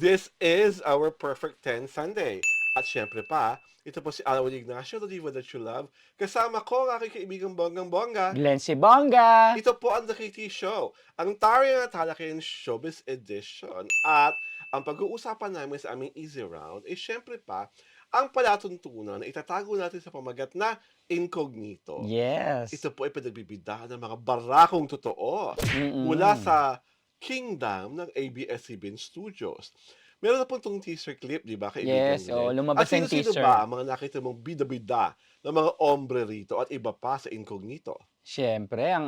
This is our Perfect 10 Sunday. At syempre pa, ito po si Alwin Ignacio, the diva that you love. Kasama ko ang aking kaibigang bonggang-bongga. Glenn si Bongga! Ito po ang The KT Show, ang Taring at Halakin Showbiz Edition. At ang pag-uusapan namin sa aming Easy Round ay syempre pa, ang palatuntunan na itatago natin sa pamagat na incognito. Yes. Ito po ay pinagbibida ng mga barakong totoo mula sa Kingdom ng ABS-CBN Studios. Meron na po itong teaser clip, di ba, kaibigan Yes, Glenn? lumabas At yung sino-sino teaser. ba ang mga nakita mong bida-bida ng mga ombre rito at iba pa sa incognito? Siyempre, ang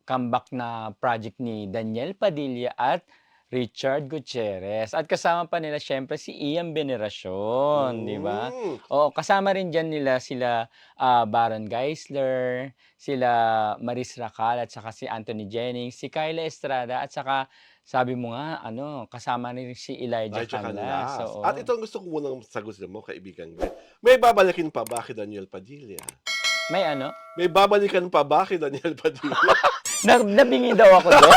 comeback na project ni Daniel Padilla at Richard Gutierrez. At kasama pa nila siyempre si Ian Veneracion, di ba? Mm. Oo, kasama rin dyan nila sila Baron Geisler, sila Maris Racal at saka si Anthony Jennings, si Kyla Estrada at saka sabi mo nga, kasama rin si Elijah Elijah Canlas. Canlas. Oo. At ito ang gusto ko munang sagutin mo, kaibigan Glenn. May babalikin pa ba kay Daniel Padilla? May ano? May babalikan pa ba kay Daniel Padilla? Nabingi daw ako doon.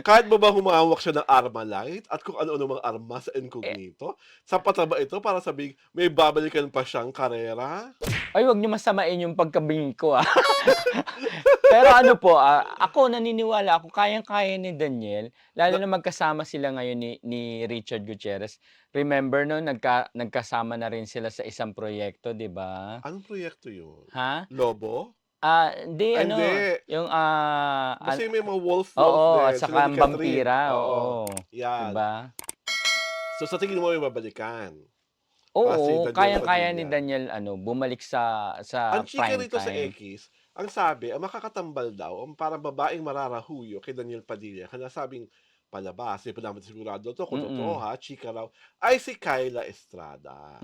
Kahit ba humahawak siya ng Armalite at kung ano-ano mga arma sa incognito, sapat na ba ito para sabing may babalikan pa siyang karera? Ay, wag niyo masamain yung pagkabingi ko, Pero ano po, ako naniniwala ako, kayang-kaya ni Daniel, lalo na magkasama sila ngayon ni Richard Gutierrez. Remember no, nagkasama na rin sila sa isang proyekto, di ba? Anong proyekto yun? Ha? Lobo? Hindi, Ay, hindi. yung Kasi may mga wolf oo, din. at Sila saka ni Catherine. vampira, oo. Yan. Diba? So sa tingin mo may babalikan? si Oo, Daniel kayang-kaya Padilla. ni Daniel bumalik sa Ang chika prime rito sa time. X, ang sabi, ang makakatambal daw, ang parang babaeng mararahuyo kay Daniel Padilla. Kaya sabing palabas, hindi pa naman sigurado to kung totoo ha, chika raw, ay si Kyla Estrada.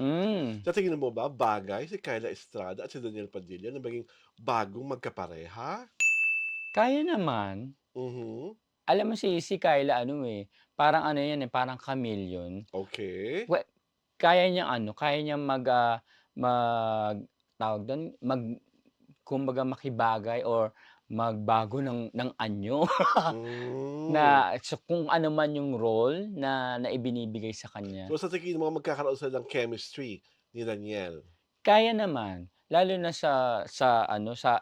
Sa tingin mo ba, bagay si Kyla Estrada at si Daniel Padilla na maging bagong magkapareha? Kaya naman. Mhm. Alam mo si Kyla parang yan parang chameleon. Okay. Kaya niyang tawag do'n, kumbaga makibagay or magbago ng anyo. Na kung ano man yung role na ibinibigay sa kanya. So sa tingin mo magkakaroon sila ng chemistry ni Daniel? Kaya naman, lalo na sa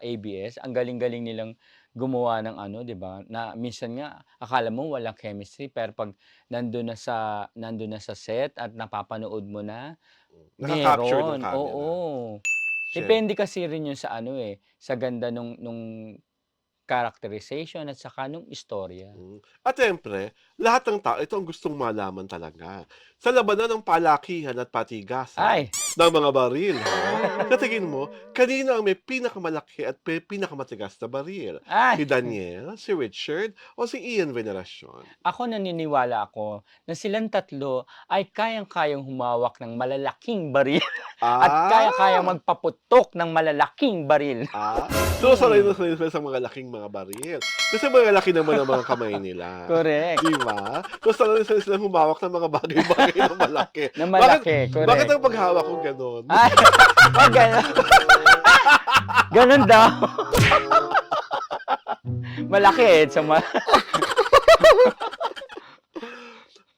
ABS, ang galing-galing nilang gumawa ng 'di ba, na minsan nga akala mo walang chemistry pero 'pag nandun na sa set at napapanood mo na, Naka-capture ng meron, camera. oo. Siyempre. Depende kasi rin yun sa sa ganda nung characterization at saka nung istorya. At siyempre, lahat ng tao, ito ang gustong malaman talaga. Sa labanan ng palakihan at patigasan Ay! ng mga baril, sa tingin mo, kanino ang may pinakamalaki at pinakamatigas na baril? Ay! Si Daniel, si Richard, o si Ian Veneracion? Ako naniniwala ako na silang tatlo ay kayang-kayang humawak ng malalaking baril at kayang-kayang magpaputok ng malalaking baril. So sanay na sanay sila sa mga laking mga baril. Kasi mga laki naman ang mga kamay nila. Correct. Di ba? So sanay na sanay silang humawak ng mga bagay-bagay na malaki. Na malaki, correct. Bakit ang paghawak ko ganon? Ay! Ganon. Ganon daw. Malaki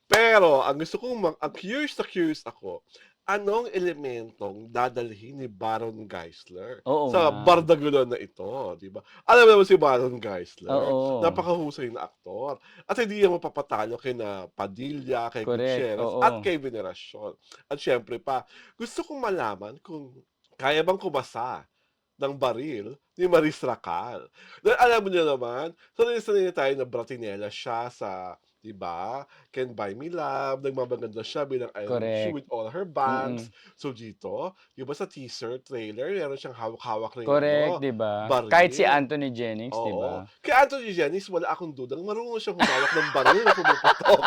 Pero, ang gusto kong ang curious na curious ako, anong elementong dadalhin ni Baron Geisler Oo sa nga. bardagulan na ito, di ba? Alam mo naman si Baron Geisler, Oo. napakahusay na aktor. At hindi niya mapapatalo kay na Padilla, kay Correct, Gutierrez, oo. at kay Veneracion. At syempre pa, gusto kong malaman kung kaya bang kumasa ng baril ni Maris Racal. Dahil alam mo niyo naman, sanay tayo na bratinela siya sa, di ba, Can Buy Me Love, nagmamaganda siya bilang She Correct. with all her bags. So dito, di ba sa teaser, trailer, meron siyang hawak-hawak na Correct, di ba? baril. Kahit si Anthony Jennings, di Oo. ba? Kay Anthony Jennings, wala akong dudang marunong siyang humawak ng baril na pumuputok.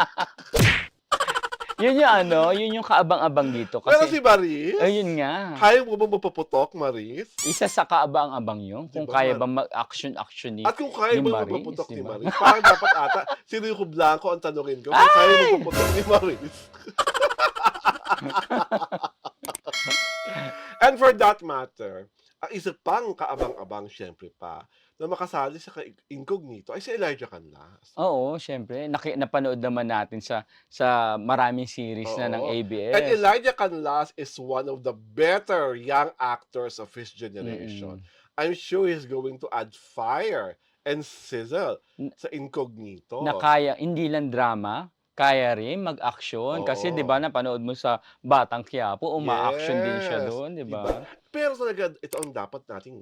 Yun yung kaabang-abang dito. Pero Kasi, si Maris, ayun nga. kaya mo ba mapaputok, Maris? Isa sa kaabang-abang yun. Kung Diba, kaya bang mag-action ni At kung kaya mo Maris, mapaputok ni diba? Maris, parang dapat ata, si Rico Blanco ang tanungin ko, kung kaya mo mapaputok ni Maris. And for that matter, ang isa pang kaabang-abang siyempre pa na makasali sa Incognito ay si Elijah Canlas. Oo, siyempre napanood naman natin sa maraming series na ng Oo. And ABS. Elijah Canlas is one of the better young actors of his generation. Mm. I'm sure he's going to add fire and sizzle N sa na Incognito. kaya hindi lang drama, kaya rin mag-aksyon kasi 'di ba Oo. napanood mo sa Batang Quiapo uma-action din siya Yes, do'n, 'di 'di ba? ba? Pero talaga ito ang dapat nating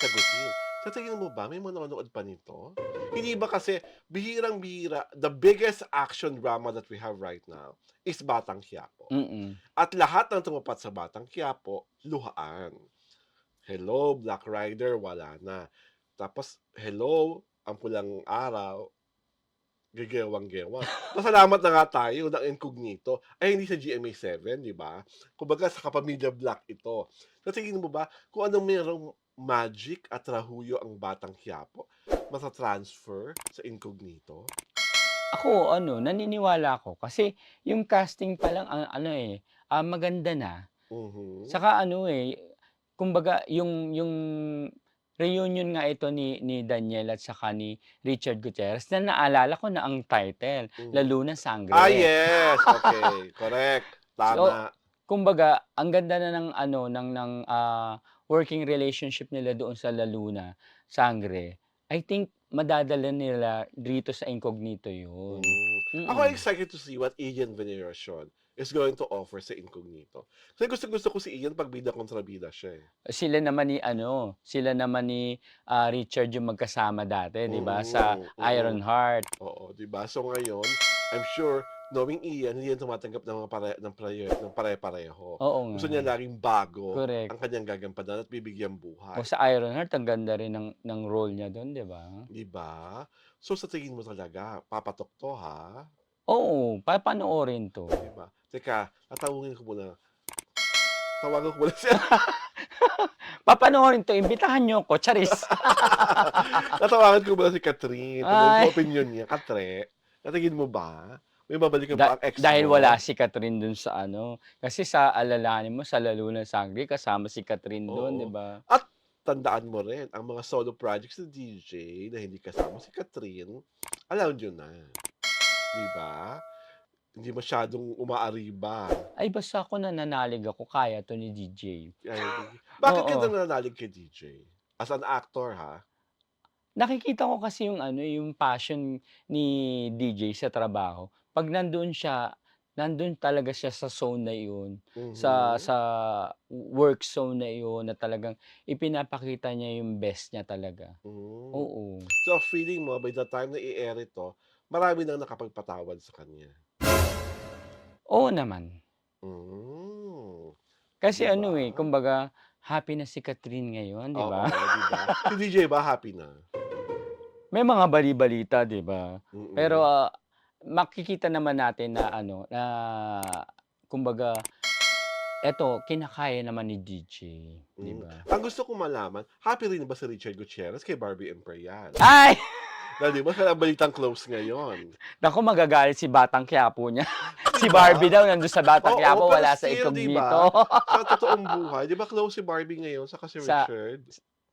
sagutin. Sa tingin mo ba may manonood pa nito? Hindi ba kasi bihirang-bihira, the biggest action drama that we have right now is Batang Quiapo. Mm. At lahat ng tumapat sa Batang Quiapo, luhaan. Hello, Black Rider, wala na. Tapos, hello, Ang Pulang Araw, gegewang-gewang. Pasalamat na nga tayo ng Incognito ay hindi sa GMA7, 'di ba? Kumbaga sa Kapamilya Black ito. Sa tingin mo ba kung anong merong magic at rahuyo ang Batang Quiapo, mata-transfer sa Incognito? Ako ano, naniniwala ako kasi yung casting pa lang ano, maganda na. Mhm. Saka ano, kumbaga yung reunion nga ito ni Daniel at saka ni Richard Gutierrez na naalala ko na ang title, Mhm. Lalo na Ah, Sangre. yes, okay, correct, So, tama. kumbaga ang ganda na ng ano, working relationship nila doon sa Luna, Sangre. I think madadala nila dito sa Incognito 'yun. Ako Mm. excited to see what Ian Veneracion is going to offer sa Incognito. Kasi gustong-gusto ko si Ian 'pag bida kontra bida siya, eh. Sila naman ni Richard yung magkasama dati 'di ba sa Mm. Ironheart. Oo, 'di ba? So ngayon, I'm sure knowing Ian, hindi yan tumatanggap ng mga ng pare-pareho. Oo nga, Gusto niya laging bago correct. ang kanyang gagampanan at bibigyang O buhay, sa Ironheart ang ganda rin ng role niya dun 'di ba? 'di ba? So sa tingin mo talaga papatok 'to, ha? Oo, papanoorin 'to. 'Di ba? Teka, tawagan ko muna si Papanoorin 'to, imbitahan niyo ko, charis. tatawagan ko muna si Catherine, tanungin ko Ay, opinyon niya. Katre, sa tingin mo ba, may babalikan da pa ang ex dahil wala mo? si Catherine dun sa ano, kasi sa alalahanin mo sa Lalo na Sangre kasama si Catherine dun 'di Oo. ba? At tandaan mo rin ang mga solo projects ni DJ na hindi kasama si Catherine, alam niyo na, 'di ba? Hindi masyadong umaariba. Ay basta ako nananalig ako kaya 'to ni DJ. Bakit ka Oo. nananalig kay DJ? As an actor, ha? Nakikita ko kasi yung ano, yung passion ni DJ sa trabaho. 'Pag nandoon siya, nandun talaga siya sa zone na iyon, sa Mhm. work zone na iyon na talagang ipinapakita niya yung best niya talaga. Hmm. Oo. So, feeling mo by the time na i-air ito, marami nang nakapagpatawad sa kanya? Oo naman. Hmm, Kasi 'di ano, ba? kumbaga happy na si Catherine ngayon, 'di ba? Oo, 'di ba? Si DJ ba happy na? May mga bali-balita, 'di ba? Pero, Mm. makikita naman natin na ano, na kumbaga eto kinakaya naman ni DJ, 'di Hmm. ba? Ang gusto kong malaman, happy rin ba si Richard Gutierrez kay Barbie Imperial? Ay! Na 'di ba kaya balitang close ngayon, Naku magagalit si Batang Quiapo niya. 'di Si ba? Barbie daw nandun sa Batang Oo, Quiapo pero wala sa still 'di ba, Incognito. sa totoong buhay 'di ba close si Barbie ngayon saka si Sa Richard,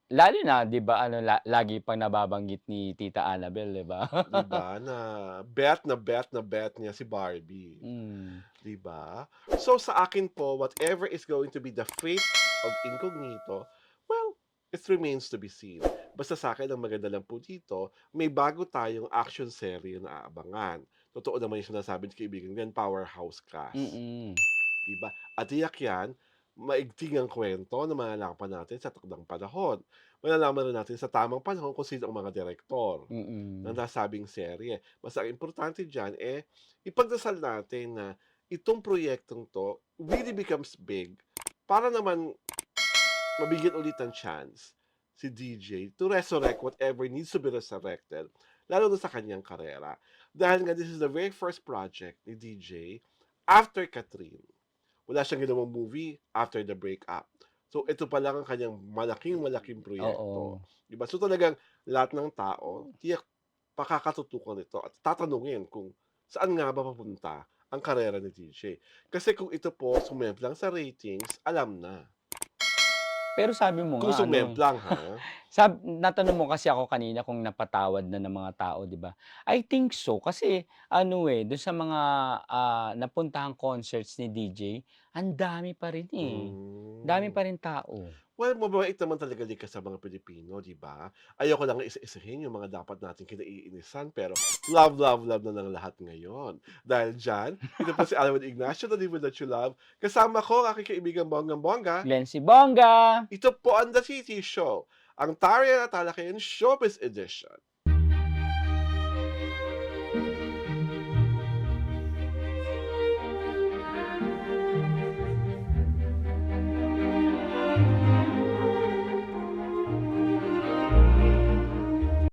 lalo na 'di ba ano lagi pang nababanggit ni Tita Annabel 'di ba? 'di ba, na bet na bet na bet niya si Barbie, Hmm, 'di ba? So sa akin po, whatever is going to be the fate of Incognito, well, it remains to be seen. Basta sa'kin ang maganda lang po dito, may bago tayong action serye na aabangan. Totoo naman yung sinasabi ng kaibigan ko yan, powerhouse cast. mm, 'Di ba? At tiyak 'yan, maigting ang kuwento na malalaman pa natin sa takdang panahon. Malalaman rin natin sa tamang panahon kung sino ang mga direktor ng mm. nasabing serye. Basta ang importante diyan, ipagdasal natin na itong proyektong 'to really becomes big para naman mabigyan ulit ng chance si DJ to resurrect whatever needs to be resurrected, lalo na sa kanyang karera. Dahil nga this is the very first project ni DJ after Catherine. Wala siyang ginawang movie after the breakup. So ito pa lang ang kanyang malaking-malaking proyekto, Oo. 'di ba? So talagang lahat ng tao tiyak pakakatutukan nito at tatanungin kung saan nga ba papunta ang karera ni DJ. Kasi kung ito po sumemplang sa ratings, alam na, Pero sabi mo Kung nga ano, sumemplang, ha? natanong mo kasi ako kanina kung napatawad na ng mga tao, 'di ba? I think so kasi ano, eh, dun sa mga, napuntahang concerts ni DJ, ang dami pa rin, eh. Dami Hmm. pa rin tao. Well, mababait naman talaga din sa mga Pilipino, 'di ba? Ayoko lang isa-isahin yung mga dapat nating kinaiinisan, pero love, love, love na ng lahat ngayon. Dahil diyan, ito po si Alvin Ignacio, The Live That You Love. Kasama ko ang aking kaibigang bonggang-bongga. Glenn Sibongga. Ito po ang The City Show, ang Tarya at Talakayan Showbiz Edition.